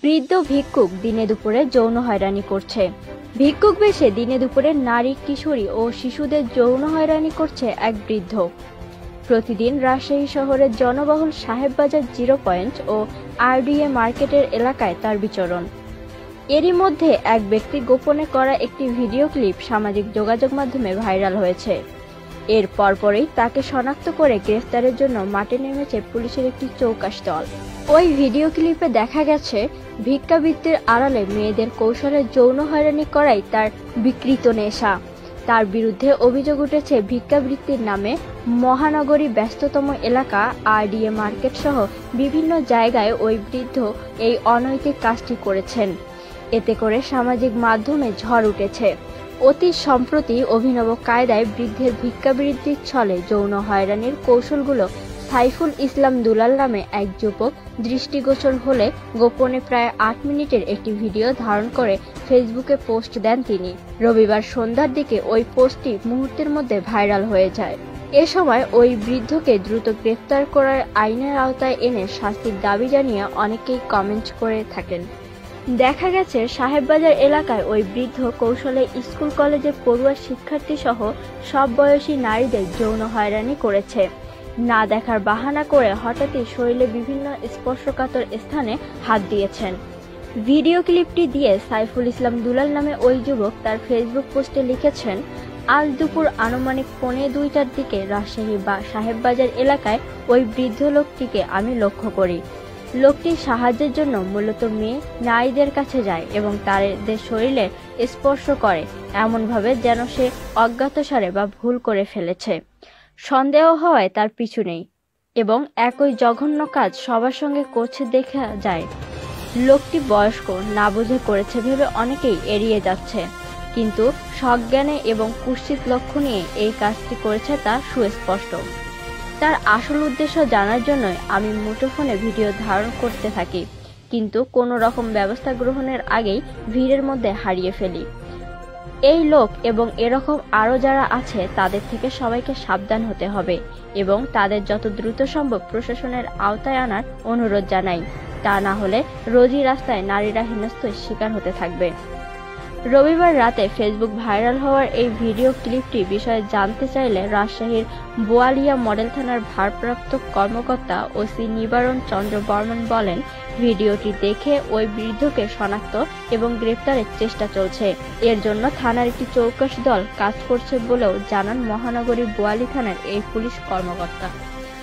বৃদ্ধ ভিক্ষুক দিনে দুপুরে যৌন হয়রানি করছে। ভিক্ষুক বেশে দিনে দুপুরে নারী, কিশোরী ও শিশুদের যৌন হয়রানি করছে এক বৃদ্ধ। প্রতিদিন রাজশাহী শহরের জনবহুল সাহেববাজার 0 পয়েন্ট ও আরডিএ মার্কেটের এলাকায় তার বিচরণ। এরই মধ্যে এক ব্যক্তি গোপনে করা একটি ভিডিও ক্লিপ সামাজিক যোগাযোগ মাধ্যমে ভাইরাল হয়েছে। এর পরপরই তাকে শনাক্ত করে গ্রেফতারের জন্য মাঠে নেমেছে পুলিশের একটি চৌকাশ দল। ওই ভিডিও ক্লিপে দেখা গেছে ভিক্ষাবৃত্তির আড়ালে মেয়েদের কৌশলে যৌন হয়রানি করাই তার বিকৃত নেশা। তার বিরুদ্ধে অভিযোগ উঠেছে ভিক্ষাবৃত্তির নামে মহানগরী ব্যস্ততম এলাকা আরডিএ মার্কেট সহ বিভিন্ন জায়গায় ওই বৃদ্ধ এই অনৈতিক কাজটি করেছেন। এতে করে সামাজিক মাধ্যমে ঝড় উঠেছে। অতি সম্প্রতি অভিনব কায়দায় বৃদ্ধের ভিক্ষাবৃত্তির ছলে যৌন হয়রানির কৌশলগুলো সাইফুল ইসলাম দুলাল নামে এক যুবক দৃষ্টিগোচর হলে গোপনে প্রায় 8 মিনিটের একটি ভিডিও ধারণ করে ফেসবুকে পোস্ট দেন তিনি। রবিবার সন্ধ্যার দিকে ওই পোস্টটি মুহূর্তের মধ্যে ভাইরাল হয়ে যায়। এ সময় ওই বৃদ্ধকে দ্রুত গ্রেফতার করার আইনের আওতায় এনে শাস্তির দাবি জানিয়ে অনেকেই কমেন্ট করে থাকেন। দেখা গেছে সাহেববাজার এলাকায় ওই বৃদ্ধ কৌশলে স্কুল কলেজের পড়ুয়া শিক্ষার্থী সহ সব বয়সী নারীদের যৌন হয়রানি করেছে। না দেখার বাহানা করে হঠাৎই শরীরে বিভিন্ন স্পর্শকাতর স্থানে হাত দিয়েছেন। ভিডিও ক্লিপটি দিয়ে সাইফুল ইসলাম দুলাল নামে ওই যুবক তার ফেসবুক পোস্টে লিখেছেন, আজ দুপুর আনুমানিক 1:45টার দিকে রাজশাহী সাহেববাজার এলাকায় ওই বৃদ্ধ লোকটিকে আমি লক্ষ্য করি। লোকটি সাহায্যের জন্য মূলত মেয়ে নারীদের কাছে যায় এবং তাদের শরীরে স্পর্শ করে এমনভাবে যেন সে অজ্ঞাতসারে বা ভুল করে ফেলেছে। সন্দেহ হওয়ায় তার পিছু নেই এবং একই জঘন্য কাজ সবার সঙ্গে করছে দেখা যায়। লোকটি বয়স্ক, না বুঝে করেছে ভেবে অনেকেই এড়িয়ে যাচ্ছে, কিন্তু সজ্ঞানে এবং কুৎসিত লক্ষ্য নিয়ে এই কাজটি করেছে তা সুস্পষ্ট। তার আসল উদ্দেশ্য জানার জন্যই আমি মুঠোফোনে ভিডিও ধারণ করতে থাকি, কিন্তু কোনো রকম ব্যবস্থা গ্রহণের আগেই ভিড়ের মধ্যে হারিয়ে ফেলি। এই লোক এবং এরকম আরও যারা আছে তাদের থেকে সবাইকে সাবধান হতে হবে এবং তাদের যত দ্রুত সম্ভব প্রশাসনের আওতায় আনার অনুরোধ জানাই। তা না হলে রোজই রাস্তায় নারীরা হেনস্থার শিকার হতে থাকবে। রবিবার রাতে ফেসবুক ভাইরাল হওয়ার এই ভিডিও ক্লিপটি বিষয়ে জানতে চাইলে রাজশাহীর বোয়ালিয়া মডেল থানার ভারপ্রাপ্ত কর্মকর্তা ওসি নিবারণ চন্দ্র বর্মন বলেন, ভিডিওটি দেখে ওই বৃদ্ধকে শনাক্ত এবং গ্রেফতারের চেষ্টা চলছে। এর জন্য থানার একটি চৌকস দল কাজ করছে বলেও জানান মহানগরী বোয়ালি থানার এই পুলিশ কর্মকর্তা।